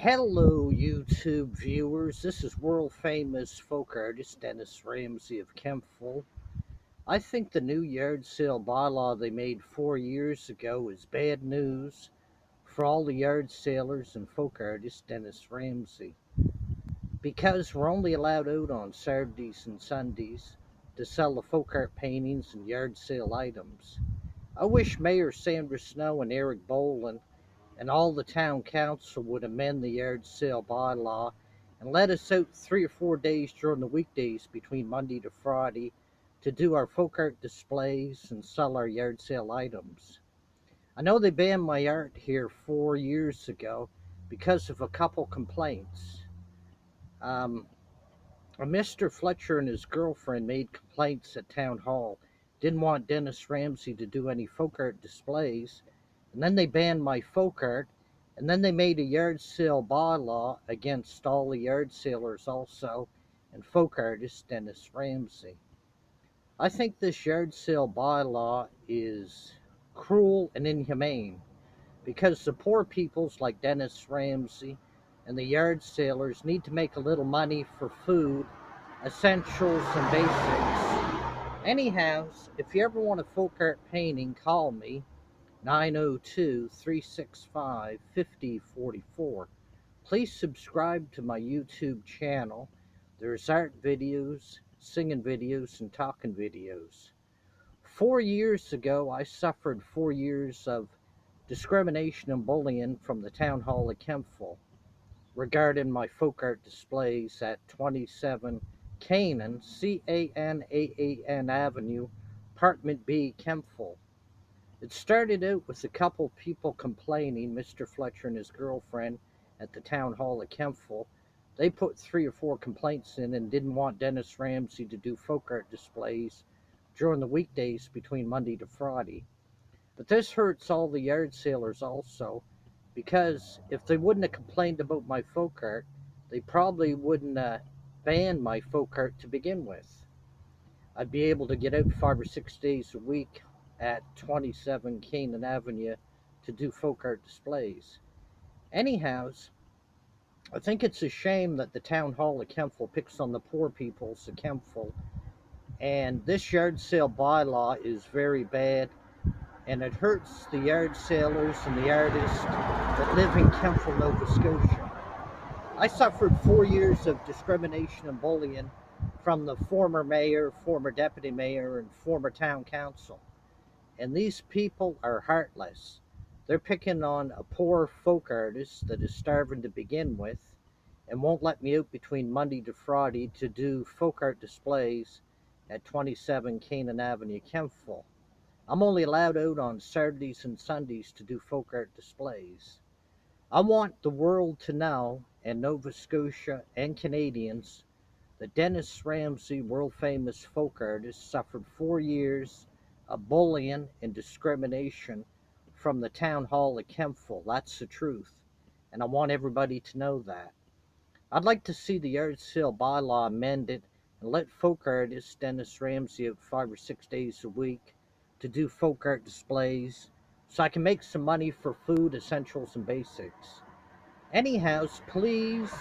Hello, YouTube viewers. This is world famous folk artist Dennis Ramsey of Kempful. I think the new yard sale bylaw they made 4 years ago is bad news for all the yard salers and folk artist Dennis Ramsey, because we're only allowed out on Saturdays and Sundays to sell the folk art paintings and yard sale items. I wish Mayor Sandra Snow and Eric Boland and all the town council would amend the yard sale bylaw and let us out 3 or 4 days during the weekdays between Monday to Friday to do our folk art displays and sell our yard sale items. I know they banned my art here 4 years ago because of a couple complaints. Um, Mr. Fletcher and his girlfriend made complaints at town hall, didn't want Dennis Ramsey to do any folk art displays, and then they banned my folk art, and then they made a yard sale bylaw against all the yard salers also, and folk artist Dennis Ramsey. I think this yard sale bylaw is cruel and inhumane because the poor peoples like Dennis Ramsey and the yard salers need to make a little money for food, essentials, and basics. Anyhow, if you ever want a folk art painting, call me 902-365-5044. Please subscribe to my YouTube channel. There's art videos, singing videos, and talking videos. 4 years ago, I suffered 4 years of discrimination and bullying from the town hall of Kempful regarding my folk art displays at 27 Canaan, Canaan Avenue, Apartment B, Kempful. It started out with a couple people complaining, Mr. Fletcher and his girlfriend at the town hall of Kempful. They put 3 or 4 complaints in and didn't want Dennis Ramsey to do folk art displays during the weekdays between Monday to Friday. But this hurts all the yard salers also, because if they wouldn't have complained about my folk art, they probably wouldn't ban my folk art to begin with. I'd be able to get out 5 or 6 days a week at 27 Canaan Avenue to do folk art displays. Anyhows, I think it's a shame that the town hall of Kempful picks on the poor peoples of Kempful, and this yard sale bylaw is very bad, and it hurts the yard salers and the artists that live in Kempfil, Nova Scotia. I suffered 4 years of discrimination and bullying from the former mayor, former deputy mayor, and former town council. And these people are heartless. They're picking on a poor folk artist that is starving to begin with and won't let me out between Monday to Friday to do folk art displays at 27 Canaan Avenue, Kempfil. I'm only allowed out on Saturdays and Sundays to do folk art displays. I want the world to know, and Nova Scotia and Canadians, that Dennis Ramsey, world famous folk artist, suffered 4 years of bullying and discrimination from the town hall of Kempfil. That's the truth. And I want everybody to know that. I'd like to see the yard sale bylaw amended and let folk artist Dennis Ramsey have 5 or 6 days a week to do folk art displays so I can make some money for food, essentials, and basics. Anyhow, please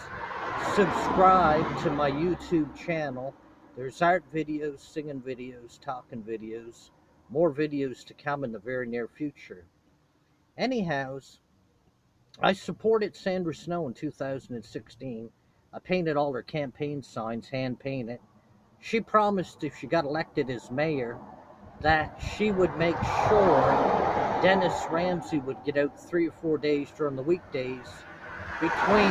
subscribe to my YouTube channel. There's art videos, singing videos, talking videos, more videos to come in the very near future. Anyhow, I supported Sandra Snow in 2016. I painted all her campaign signs, hand painted. She promised if she got elected as mayor that she would make sure Dennis Ramsey would get out 3 or 4 days during the weekdays between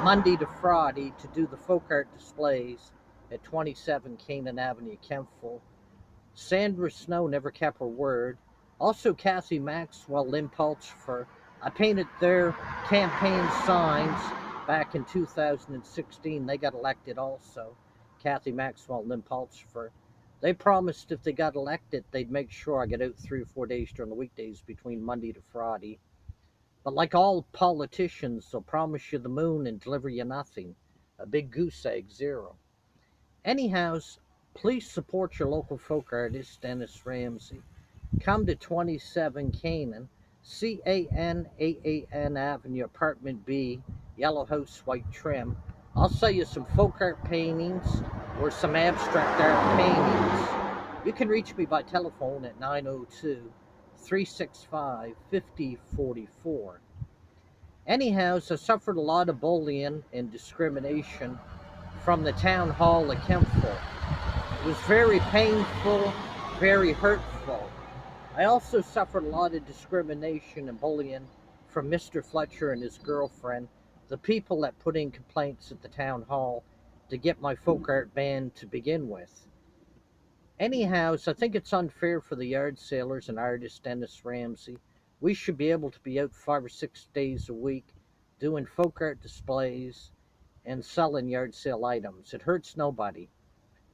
Monday to Friday to do the folk art displays at 27 Canaan Avenue, Kempfil. Sandra Snow never kept her word. Also, Kathy Maxwell, Lynn Pulchfer. I painted their campaign signs back in 2016. They got elected also. Kathy Maxwell, Lynn Pulchfer. They promised if they got elected, they'd make sure I get out 3 or 4 days during the weekdays between Monday to Friday. But like all politicians, they'll promise you the moon and deliver you nothing. A big goose egg, zero. Anyhow, please support your local folk artist, Dennis Ramsey. Come to 27 Canaan, Canaan Avenue, Apartment B, yellow house, white trim. I'll sell you some folk art paintings or some abstract art paintings. You can reach me by telephone at 902 365 5044. Anyhow, I suffered a lot of bullying and discrimination from the town hall at Kempful. It was very painful, very hurtful. I also suffered a lot of discrimination and bullying from Mr. Fletcher and his girlfriend, the people that put in complaints at the town hall to get my folk art banned to begin with. Anyhow, so I think it's unfair for the yard sailors and artist Dennis Ramsay. We should be able to be out 5 or 6 days a week doing folk art displays and selling yard sale items. It hurts nobody.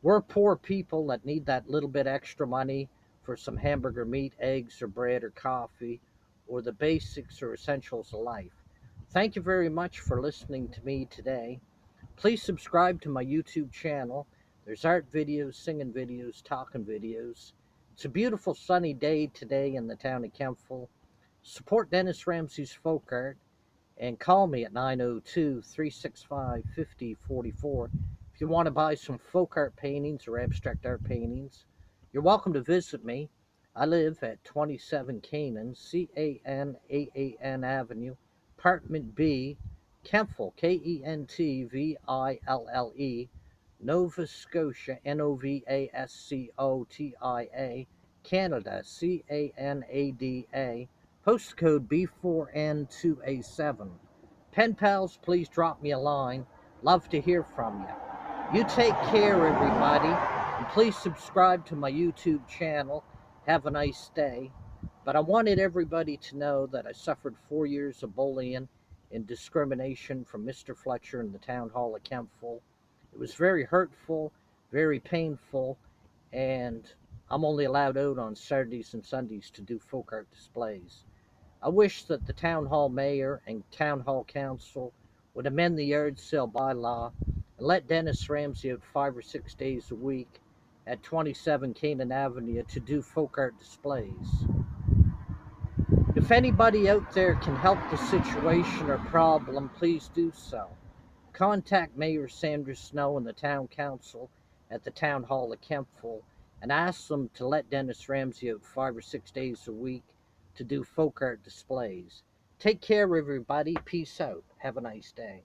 We're poor people that need that little bit extra money for some hamburger meat, eggs, or bread, or coffee, or the basics or essentials of life. Thank you very much for listening to me today. Please subscribe to my YouTube channel. There's art videos, singing videos, talking videos. It's a beautiful sunny day today in the town of Kempful. Support Dennis Ramsay's folk art and call me at 902 365 5044 if you want to buy some folk art paintings or abstract art paintings. You're welcome to visit me. I live at 27 Canaan, Canaan Avenue, Apartment B, Kempful, Kentville, Nova Scotia, Novascotia, Canada, Canada, postcode B4N2A7. Pen pals, please drop me a line. Love to hear from you. You take care, everybody, and please subscribe to my YouTube channel. Have a nice day. But I wanted everybody to know that I suffered 4 years of bullying and discrimination from Mr. Fletcher in the town hall at Kempful. It was very hurtful, very painful, and I'm only allowed out on Saturdays and Sundays to do folk art displays. I wish that the town hall mayor and town hall council would amend the yard sale bylaw and let Dennis Ramsay out 5 or 6 days a week at 27 Canaan Avenue to do folk art displays. If anybody out there can help the situation or problem, please do so. Contact Mayor Sandra Snow and the town council at the town hall at Kempful and ask them to let Dennis Ramsay out 5 or 6 days a week to do folk art displays. Take care, everybody. Peace out. Have a nice day.